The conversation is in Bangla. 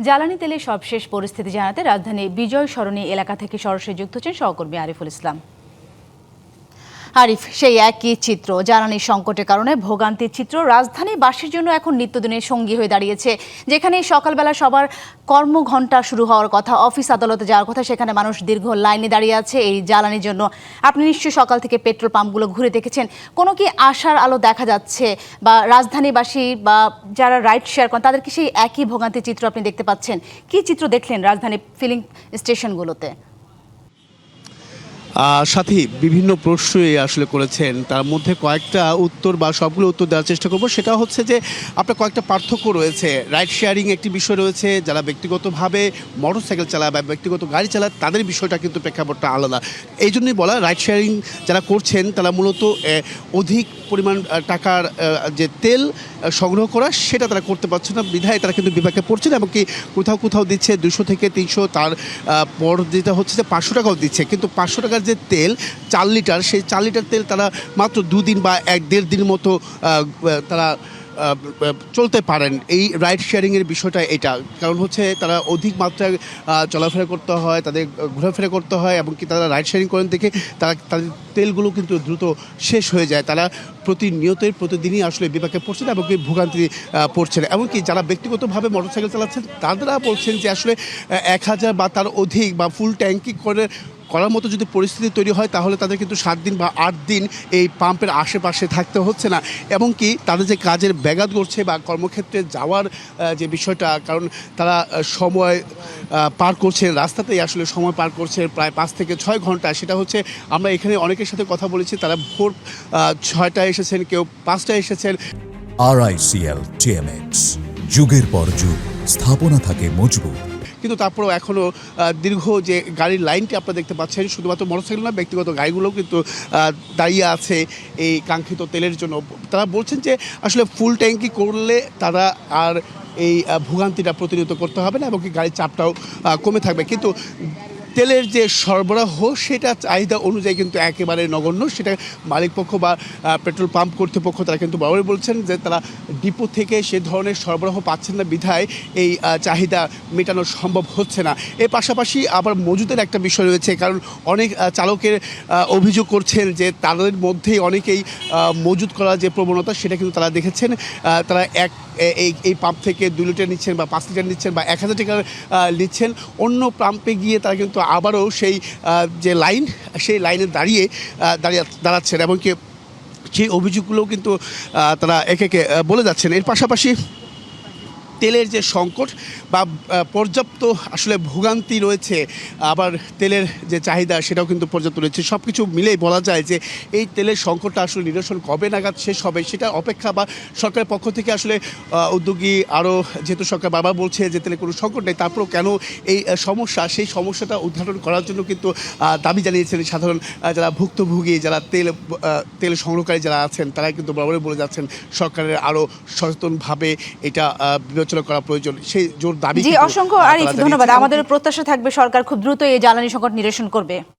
জ্বালানি তেলের সবশেষ পরিস্থিতি জানাতে রাজধানী বিজয় সরণি এলাকা থেকে সরাসরি যুক্ত হচ্ছেন সহকর্মী আরিফুল ইসলাম। আরিফ, সেই একই চিত্র, জ্বালানির সংকটের কারণে ভোগান্তির চিত্র রাজধানীবাসীর জন্য এখন নিত্যদিনের সঙ্গী হয়ে দাঁড়িয়েছে। যেখানে সকালবেলা সবার কর্মঘণ্টা শুরু হওয়ার কথা, অফিস আদালতে যাওয়ার কথা, সেখানে মানুষ দীর্ঘ লাইনে দাঁড়িয়ে আছে এই জ্বালানির জন্য। আপনি নিশ্চয়ই সকাল থেকে পেট্রোল পাম্পগুলো ঘুরে দেখেছেন, কোনো কি আশার আলো দেখা যাচ্ছে? বা রাজধানীবাসী বা যারা রাইড শেয়ার করেন তাদের কি সেই একই ভোগান্তির চিত্র আপনি দেখতে পাচ্ছেন? কি চিত্র দেখলেন রাজধানী ফিলিং স্টেশনগুলোতে? সাথী বিভিন্ন প্রশ্নই আসলে করেছেন, তার মধ্যে কয়েকটা উত্তর বা সবগুলো উত্তর দেওয়ার চেষ্টা করব। সেটা হচ্ছে যে আপনার কয়েকটা পার্থক্য রয়েছে। রাইড শেয়ারিং একটি বিষয় রয়েছে, যারা ব্যক্তিগতভাবে মোটরসাইকেল চালায় বা ব্যক্তিগত গাড়ি চালায় তাদের বিষয়টা কিন্তু প্রেক্ষাপটটা আলাদা। এই জন্যই বলা, রাইড শেয়ারিং যারা করছেন তারা মূলত অধিক পরিমাণ টাকার যে তেল সংগ্রহ করা সেটা তারা করতে পারছে না, বিধায় তারা কিন্তু বিপাকে পড়ছে না। এমনকি কোথাও কোথাও দিচ্ছে 200 থেকে 300, তার পর যেটা হচ্ছে যে 500 টাকাও দিচ্ছে। কিন্তু 500 টাকার যে তেল 4 লিটার, সেই 4 লিটার তেল তারা মাত্র 2 দিন বা 1-1.5 দিনের মতো তারা চলতে পারেন। এই রাইড শেয়ারিংয়ের বিষয়টা এটা, কারণ হচ্ছে তারা অধিক মাত্রায় চলাফেরা করতে হয়, তাদের ঘোরাফেরা করতে হয়, এবং কি তারা রাইড শেয়ারিং করেন দেখে তাদের তেলগুলো কিন্তু দ্রুত শেষ হয়ে যায়। তারা প্রতিদিনই আসলে বিপাকে পড়ছেন এবং কি ভোগান্তি পড়ছেন। এমনকি যারা ব্যক্তিগতভাবে মোটরসাইকেল চালাচ্ছেন তারা বলছেন যে আসলে 1000 বা তার অধিক বা ফুল ট্যাঙ্কি করার মতো যদি পরিস্থিতি তৈরি হয় তাহলে তাদের কিন্তু 7 দিন বা 8 দিন এই পাম্পের আশেপাশে থাকতে হচ্ছে না। এবং কি তাদের যে কাজের ব্যাঘাত ঘটছে বা কর্মক্ষেত্রে যাওয়ার যে বিষয়টা, কারণ তারা সময় পার করছে, রাস্তাতেই আসলে সময় পার করছে প্রায় 5 থেকে 6 ঘন্টা। সেটা হচ্ছে, আমরা এখানে অনেকের সাথে কথা বলেছি, তারা ভোর 6টায় এসেছেন, কেউ 5টায় এসেছেন। RICL TMX, যুগের পর যুগ স্থাপনা থাকে মজবুত। কিন্তু তারপরেও এখনও দীর্ঘ যে গাড়ির লাইনটি আপনারা দেখতে পাচ্ছেন, শুধুমাত্র মোটরসাইকেল না, ব্যক্তিগত গাড়িগুলোও কিন্তু দাঁড়িয়ে আছে এই কাঙ্ক্ষিত তেলের জন্য। তারা বলছেন যে আসলে ফুল ট্যাঙ্কি করলে তারা আর এই ভোগান্তিটা প্রতিনিয়ত করতে হবে না এবং কি গাড়ির চাপটাও কমে থাকবে। কিন্তু তেলের যে সরবরাহ সেটা চাহিদা অনুযায়ী কিন্তু একেবারে নগণ্য। সেটা মালিকপক্ষ বা পেট্রোল পাম্প কর্তৃপক্ষ তারা কিন্তু বরাবরই বলছেন যে তারা ডিপো থেকে সে ধরনের সরবরাহ পাচ্ছেন না, বিধায় এই চাহিদা মেটানো সম্ভব হচ্ছে না। এর পাশাপাশি আবার মজুদের একটা বিষয় রয়েছে, কারণ অনেক চালকের অভিযোগ করছেন যে তাদের মধ্যেই অনেকেই মজুদ করার যে প্রবণতা সেটা কিন্তু তারা দেখেছেন। তারা এই পাম্প থেকে 2 লিটার নিচ্ছেন বা 5 লিটার নিচ্ছেন বা 1000 টাকা নিচ্ছেন, অন্য পাম্পে গিয়ে তারা কিন্তু আবারও সেই যে লাইন, সেই লাইনে দাঁড়াচ্ছেন এবং কি সেই অভিযোগগুলোও কিন্তু তারা একে একে বলে যাচ্ছেন। এর পাশাপাশি তেলের যে সংকট বা পর্যাপ্ত আসলে ভোগান্তি রয়েছে, আবার তেলের যে চাহিদা সেটাও কিন্তু পর্যাপ্ত রয়েছে। সব কিছু মিলেই বলা যায় যে এই তেলের সংকটটা আসলে নিরসন কবে নাগাদ শেষ হবে সেটা অপেক্ষা, বা সরকারের পক্ষ থেকে আসলে উদ্যোগী আরও, যেহেতু সরকার বারবার বলছে যে তেলের কোনো সংকট নেই, তারপরেও কেন এই সমস্যা, সেই সমস্যাটা উদ্ঘাটন করার জন্য কিন্তু দাবি জানিয়েছেন সাধারণ যারা ভুক্তভোগী, যারা তেল সংগ্রহকারী যারা আছেন, তারা কিন্তু বরাবরই বলে যাচ্ছেন সরকারের আরও সচেতনভাবে এটা বিবেচনা করা প্রয়োজন, সেই জোর দাবি। জি, অসংখ্য আরিফ, ধন্যবাদ। আমাদের প্রত্যাশা থাকবে সরকার খুব দ্রুত এই জ্বালানি সংকট নিরসন করবে।